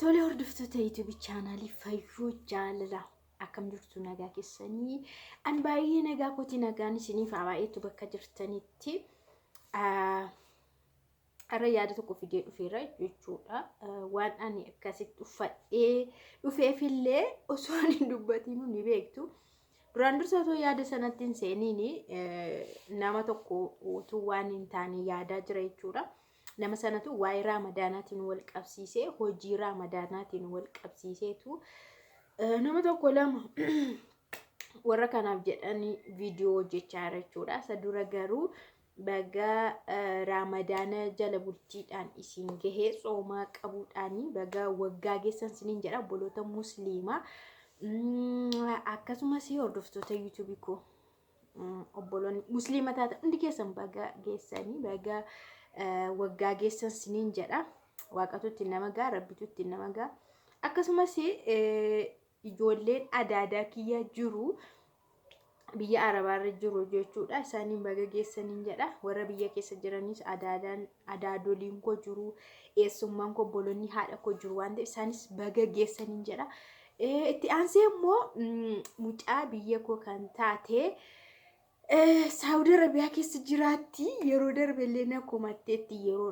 Tole hordoftoota YouTube chaanaalii Fayyuu Jaalala akkam jirtu nagaa keessanii an baay'ee nagaa kooti nagaan isiniif baay'eetu bakka jirtanitti ara yaada tokko fidee dhufeera jechuudha waan ani akkasitti dhufeefillee osoo ani dubbatiin ni beektu duraan dursatoo yaada sanatti hin seeniini nama tokko utuu waan hin taane yaadaa jira jechuudha. Nama sanatu waa'ee Ramadanatiin wal qabsiisee hojii Ramadanatiin wal qabsiiseetu nama tokko lama warra kanaaf jedhanii viidiyoo hojjechaa jira jechuudha. Isa dura garuu baga Ramadana jala bultiidhaan isin gahee soomaa qabuudhaanii baga waggaa geessan siniin jedha obboloota musliimaa akkasumas hordoftoota YouTube koo obboloonni musliima taata hundi keessan baga geessanii baga waggaa geessan siniin jedha waaqatutti nama gaa rabbitutti nama gaa akkasumas ijoolleen adaadaa kiyya jiru biyya arabaarra jiru jechuudha isaaniin baga geessaniin jedha warra biyya keessa jiranis adaadoliin koo jiru eessummaan koo obboloonni haadha koo jiru waan ta'eef isaanis baga geessaniin jedha itti aansee immoo mucaa biyya koo kan taate Saudi Arabia keessa jiraatti yeroo darbellee na komatteetti yeroo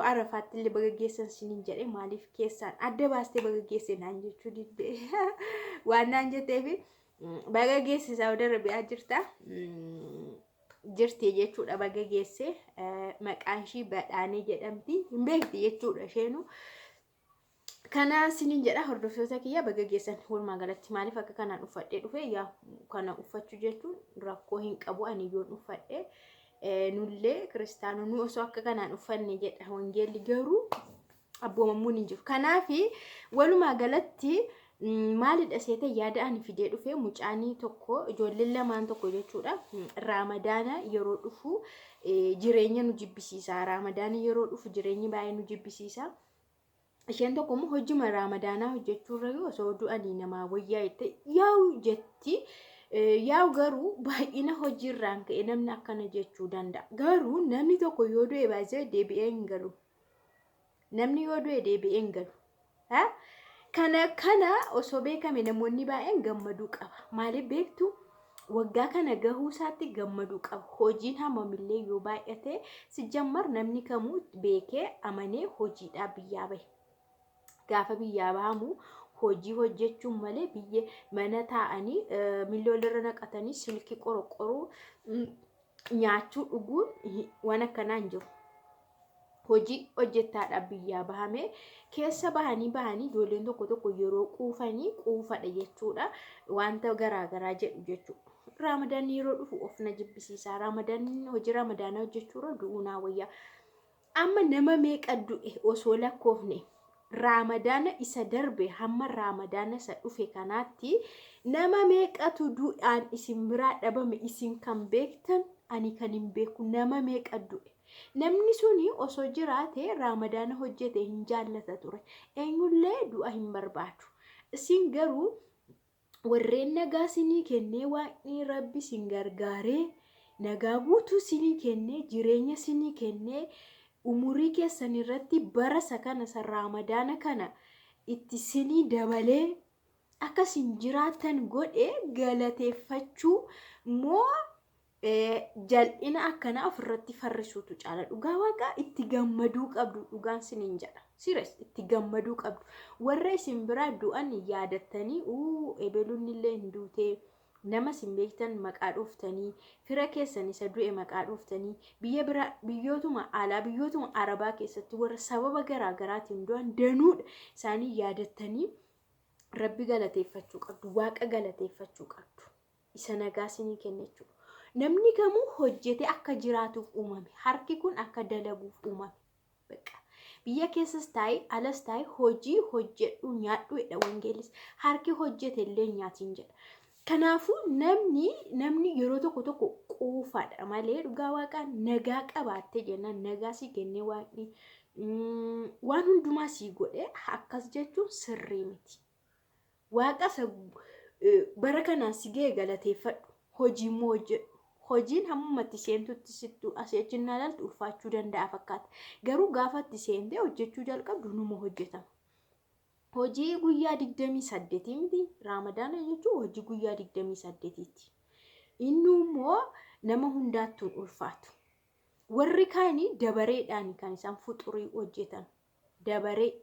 arafaatti illee baga geessan siniin jedhe maaliif keessaan adda baastee baga geesse naan jechuu didde waan naan jetteef baga geesse Saudi Arabia jirti jechuudha baga geesse maqaan ishii badhaanee jedhamti hin beekti jechuudha isheenu. Kana siniin jedha hordoftoota kiyya baga geessan walumaa galatti maaliif akka kanaan uffadhee dhufe yaa kana uffachuu jechuun rakkoo hin qabu ani yoon uffadhee nullee kiristaanonni osoo akka kanaan uffanne jedha wangeelli garuu abboomamuun hin jiru. Kanaaf walumaa galatti maalidha seeta yaada ani fidee dhufe mucaanii tokko ijoolleen lamaan tokko jechuudha Ramadana yeroo dhufu jireenya nu jibbisiisa Ramadana yeroo dhufu jireenyi baay'ee nu jibbisiisa. Isheen tokko immoo hojii Ramadana hojjechuurra yoo osoo du'anii namaa wayyaa itti yaa'u jetti yaa'u garuu baay'ina hojiirraan ka'e namni akkana jechuu danda'a. Garuu namni tokko yoo du'e baay'ee deebi'ee hin galu. Namni yoo du'e deebi'ee hin galu. Kana osoo beekame namoonni baay'een gammaduu qaba. Maaliif beektu waggaa kana gahuu isaatti gammaduu qaba. Hojiin hammamillee yoo baay'ate si jammar namni kamuu beekee amanee hojiidhaaf biyyaa bahe. Gaafa biyyaa bahamu hojii hojjechuun malee biyya mana taa'anii miilolirra naqatanii silkii qorqoruu nyaachuu dhuguun waan akkanaa hin jiru. Hojii hojjettaadhaaf biyyaa bahame keessa bahanii ijoolleen tokko yeroo quufadha jechuudha wanta garaagaraa jedhu jechuudha. Ramadaan yeroo dhufu of na jibbisiisa. Hojii Ramadaanaa hojjechuurra du'uu naa wayyaa. Amma nama meeqa du'e osoo lakkoofne Ramadana isa darbe hamma Ramadana isa dhufe kanaatti nama meeqatu du'aan isin biraa dhabame isin kan beektan ani kan hin beeku nama meeqa du'e. Namni suni osoo jiraate Ramadana hojjete hin jaallata ture. Eenyullee du'a hin barbaadu. Isin garuu warreen nagaa sinii kennee waaqni rabbi sin gargaaree nagaa guutuu sinii kennee jireenya sinii kennee umurii keessan irratti bara sakana Ramadana kana itti sinii dabalee akkasin jiraatan godhe galateeffachuu moo jal'ina akkana ofirratti farrisuutu caala. Dhugaa waaqa itti gammaduu qabdu dhugaan siniin jedha. Sires itti gammaduu qabdu. Warra isin biraa du'an yaadattanii ebeluun illee hin duutee nama sin beektan maqaa dhuftanii fira keessan isa du'e maqaa dhuftanii biyyootuma arabaa keessatti warra sababa garaagaraatiin du'an danuudha isaanii yaadattanii rabbi galateeffachuu qabdu waaqa galateeffachuu qabdu isa nagaa sinii kennechuudha. Namni kamuu hojjete akka jiraatuuf uumame harki kun akka dalaguuf uumame baqa biyya keessas taa'ee alas taa'ee hojii hojjedhu nyaadhu jedha wangeelis harki hojjete illee nyaatiin jedha. Kanaafuu namni yeroo tokko quufadha malee dhugaa waaqaan nagaa qabaatte jennaan nagaa si kennee waaqni waan hundumaa si godhe akkas jechuun sirrii miti. Waaqa bara kanaan si ga'e galateeffadhu hojii immoo hojjedhu. Hojiin hammumatti seentutti sittu asii naaltu ulfaachuu danda'a fakkaata. Garuu gaafa itti seentee hojjechuu jalqabdu numa hojjetama. hojii guyyaa 28 miti raamadaana jechuun hojii guyyaa 28ti. Inni immoo nama hundaattuun ulfaatu. Warri kaanii dabareedhaan kan isaan fuxurii hojjetan. Dabaree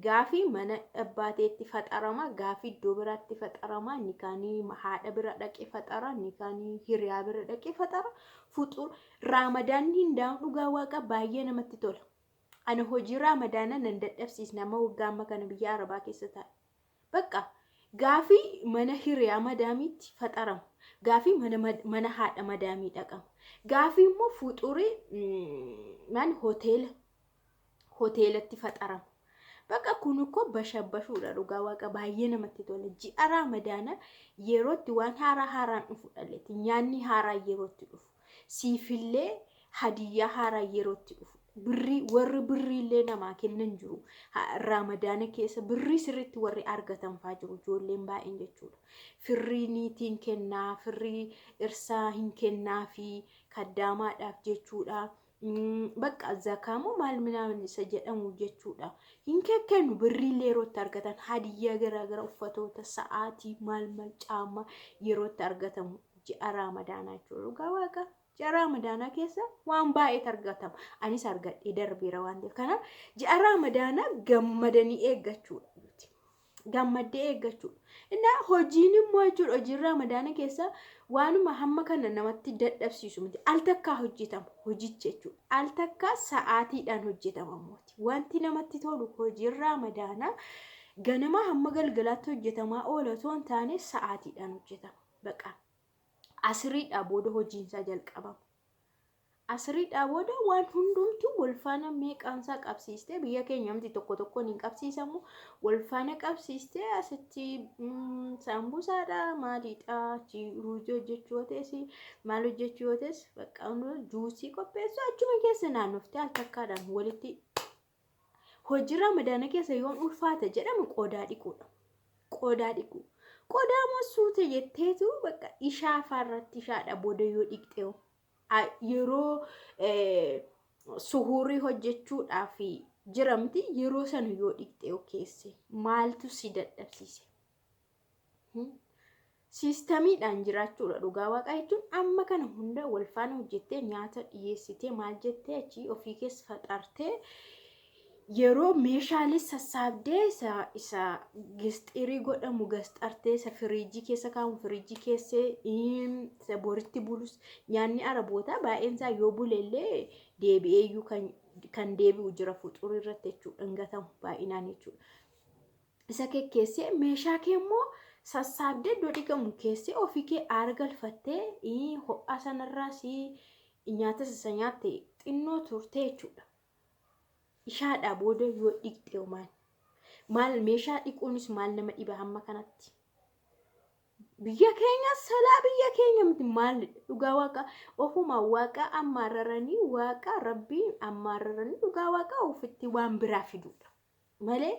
gaafii mana abbaateetti faxarama, gaafii iddoo biraatti faxarama, inni kaanii haadha bira dhaqee faxara, inni kaanii hiriyaa bira dhaqee faxara. Fuxur raamadaanni hindaan dhugaa waaqa baay'ee namatti tola. Ana hojii raamadaana nan dadhabsiis nama waggaa amma kana biyya Arabaa keessa taa'e. Bakka gaafii mana hiriyaa madaamiitti faxarama. Gaafii mana haadha madaamii dhaqama. Gaafii immoo fuxurii hoteelatti faxarama. Bakka kun uko bashabbashuudha dhugaa waaqa baay'ee namatti tola. Ji'a raamadaana yerootti waan haaraan dhufu dhaleeti. Nyaanni haaraa yerootti dhufu. Siifillee hadiyyaa haaraa yerootti dhufu. Warri birriillee namaa kennan jiru. Raamadaana keessa birrii sirriitti warri argatan fa'aa jiru. Ijoolleen baay'een jechuudha. Firrii niitiin kennaa, firrii dhirsaa hin kennaa fi kaddaamaadhaaf jechuudha. Bakka zakaamoo maal minaan isa jedhamu jechuudha. Hin kennu birriillee yerootti argatan hadiyyaa garaagara uffatoota sa'aatii maal caammaa yerootti argatamu ji'a raamadaanaa jechuudha. Dhugaa waaqa ji'a raamadaanaa keessa waan baay'eetu argatama. Anis argadhee darbeera waan ta'eef kanaaf ji'a raamadaanaa gammadanii eeggachuudha. Gammaddee eeggachuudha. Innaa hojiin immoo jechuudha hojiin raamadaana keessa waanuma hamma kana namatti dadhabsiisu miti. Al takkaa hojjetama hojichi jechuudha. Al takkaa sa'aatiidhaan hojjetama mooti. Wanti namatti tolu hojiin raamadaana ganama hamma galgalaatti hojjetamaa oola osoo hin taane sa'aatiidhaan hojjetama. Baqa asiriidhaa booda hojiinsaa jalqabama. Asiriidhaa booda waan hundumtuu walfaana meeqaansaa qabsiistee biyya keenya miti tokkoon hin qabsiisamu. Walfaana qabsiistee asitti saambusaadha maaliidha ruuzii hojjechuu yoo ta'es maal hojjechuu yoo ta'es bakka juusii qopheessuu achuma keessa naannoftee al takkaadhaan walitti hojii raamadaana keessa yoon ulfaata jedhamu qodaa dhiquudha. Qodaa dhiqu. Qodaa mosuute jetteetu bakka ishaa afaarratti ishaadha booda yoo dhiqxee yeroo suhurii hojjechuudhaaf jiramti yeroo sana yoo dhiqxee keesse maaltu si dadhabsiise? Siistamiidhaan jiraachuudha dhugaa waaqa jechuun amma kana hunda walfaana hojjettee nyaata dhiyeessitee maal jettee achii ofii keessa faxartee yeroo meeshaalee sassaabdee isa gisxirii godhamu gasxartee isa firiijii keessa kaa'amu firiijii keessee isa boritti bulus nyaanni arabootaa baay'eensaa yoo bulellee deebi'eeyyuu kan deebi'u jira fuxurii irratti jechuudha dhangatamu baay'inaan jechuudha. Isa keessee meeshaa kee immoo sassaabdee iddoo dhiqamu keessee ofii kee aara galfattee ho'a sanarraas nyaata sassa nyaatte xinnoo turtee jechuudha. Ishaadhaa booda yoo dhiqxee maal meeshaa dhiquunis maal nama dhiba hamma kanatti. Biyya keenya salaa biyya keenya miti maal dhugaa waaqa ofuma waaqa ammaararanii waaqa rabbiin ammaararanii dhugaa waaqa ofitti waan biraa fiduudha. Malee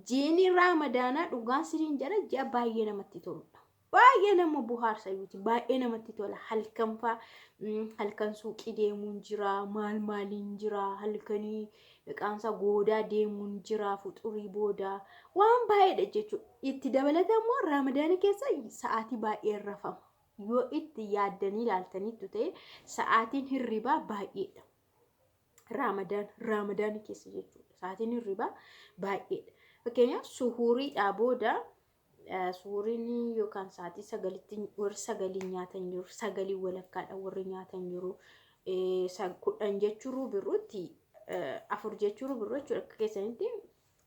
jiini raamadaanaa dhugaan siriin jala ji'a baay'ee namatti toludha. Baay'ee nama buhaarsayuuti baay'ee namatti tola halkan suuqii deemuun jira maaliin jira halkanii dhaqaansa goodaa deemuun jira fuxurii booda waan baay'eedha jechuudha. Itti dabalatammoo raamadaana keessa sa'aatii baay'ee rafama yoo itti yaaddanii ilaaltaniitu ta'e sa'aatiin hirribaa baay'eedha. Raamadaana keessa jechuudha sa'aatiin hirribaa baay'eedha. Fakkeenyaaf suhuriidhaa booda suuriin yookaan sa'aatii sagalitti warri sagalii nyaatan jiru sagalii walakkaadha warri nyaatan jiru 10 jechuun birruutti 4 jechuun birruu jechuudha akka keessanitti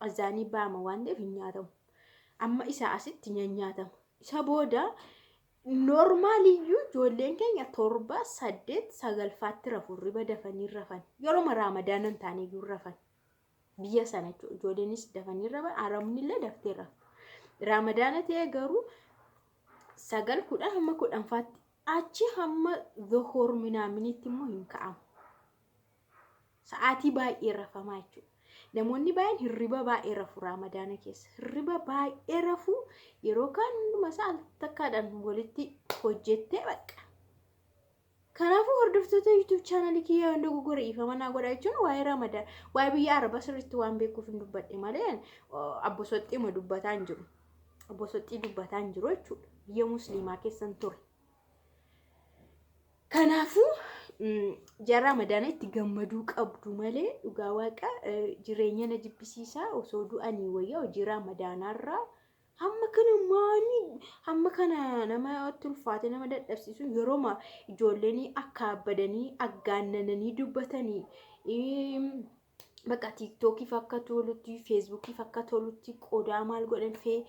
azaanii baama waan ta'eef hin nyaatamu. Amma isa asitti nyaatamu. Isa booda normaaliyyuu ijoolleen keenya 7 8 9 rafu riba dafanii rafan yeroo raamadaana hin taane iyyuu rafan biyya sana ijoolleenis dafanii rafan arabnillee daftee rafu. Raamadaana ta'e garuu 9 10 hamma 10 faatti achi hamma dhuhur minaaminitti immoo hin ka'amu. Sa'aatii baay'ee rafamaa jechuudha. Namoonni baay'een hirriba baay'ee rafu raamadaana keessa. Hirriba baay'ee rafu yeroo kaan hunduma isaa takkaadhaan walitti hojjettee bakka Kanaafuu hordoftoota YouTube channel kiyyaa hunda dogoggora ifamanaa godhaa jechuun waa'ee Ramadaan waa'ee biyya Arabaa sirriitti waan beekuuf hin dubbadhe malee abbo Soxxii ma dubbataa hin jiru. Abbo Soxxii dubbataa hin jiru jechuudha. Biyya Musliimaa keessan ture. Kanaafuu jara Ramadaan itti gammaduu qabdu malee dhugaa waaqa jireenya na jibbisiisaa osoo du'anii wayyaa hojii Ramadaanarraa hamma kana nama tulfaate nama dadhabsiisu yeroo ma ijoolleen akka abbadanii aggaannananii dubbatanii bakka TikTokii fakka tolutti Facebookii fakka tolutti qodaa maal godhan fee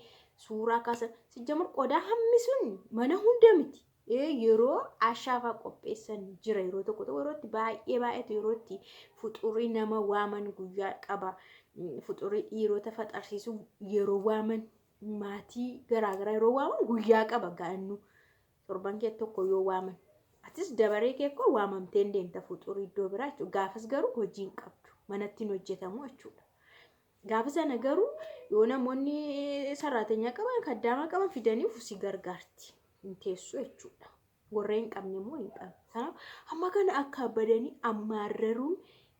suuraa kaasan sijjamar qodaa hammi sun mana hunda miti. Yeroo ashaafa qopheessan jira yeroo tokko yerootti baay'eetu yerootti fuxurii nama waaman guyyaa qaba fuxurii dhiirota faxarsiisu yeroo waaman maatii garaagaraa yeroo waaman guyyaa qaba gaannu torban kee tokko yoo waaman atis dabaree kee koo waamamteen deemta fuxurii iddoo biraa jechuudha. Gaafas garuu hojiin qabdu manatti hin hojjetamu jechuudha. Gaafa sana garuu yoo namoonni saraatenyaa qaban kaddaama qaban fidanii fusi gargaarti. Teessu jechuudha. Warreen qabne immoo hin qabne. Kanaaf amma kana akka abbadanii ammaarraruun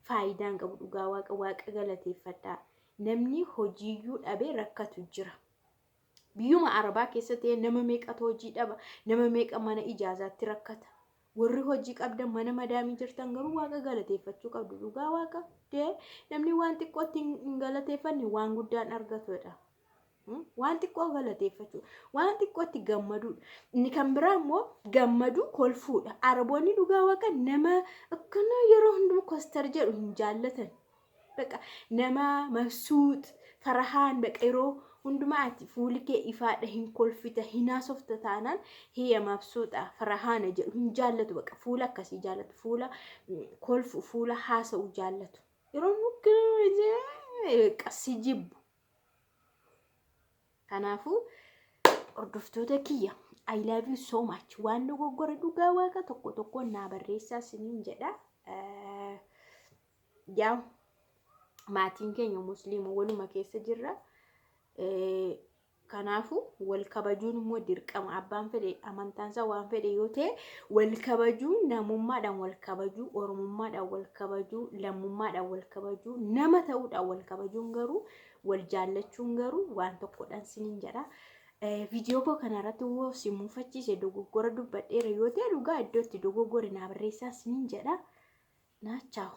faayidaan qabu dhugaa waaqa galateeffadhaa. Namni hojiiyyuu dhabee rakkatu jira. Biyyuma Arabaa keessatti nama meeqatu hojii dhaba? Nama meeqa mana ijaazaatti rakkata? Warri hojii qabdan mana madaamii jirtan garuu waaqa galateeffachuu qabdu dhugaa waaqa. Namni waan xiqqootti hin galateeffanne waan guddaan argatudha. Waan xiqqoo galateeffachuu waan xiqqootti gammaduu inni kan biraa immoo gammaduu kolfuudha. Araboonni dhugaa waaqa nama akkana yeroo hundumaa kostar jedhu hin jaallatan. Baqa nama mabsuut farahaan baqa yeroo hundumaa ati fuuli kee ifaadha hin kolfita hin haasofta taanaan hiyya mabsuudha farahaana jedhu hin jaallatu. Baqa fuula akkasii jaallatu fuula kolfu fuula haasa'u jaallatu. Yeroo nuti qassi jibbu. Kanaafuu hordoftoota kiyya I love you so much. Waan dogoggora dhugaa waaqa tokko naa barreessaa siniin jedha. Yaa maatiin keenya musliima waluma keessa jirra. Kanaafuu wal kabajuun immoo dirqama. Abbaan fedhe amantaansaa waan fedhe yoo ta'e wal kabajuun namummaadhaan wal kabajuu, oromummaadhaan wal kabajuu, lammummaadhaan wal kabajuu, nama ta'uudhaan wal kabajuun garuu wal jaallachuun garuu waan tokkodhaan siniin jedha. Viidiyoo koo kanarratti woo si muufachiise dogoggora dubbadheera yoo ta'e dhugaa iddootti dogoggora naa barreessaa siniin jedha. Ciao.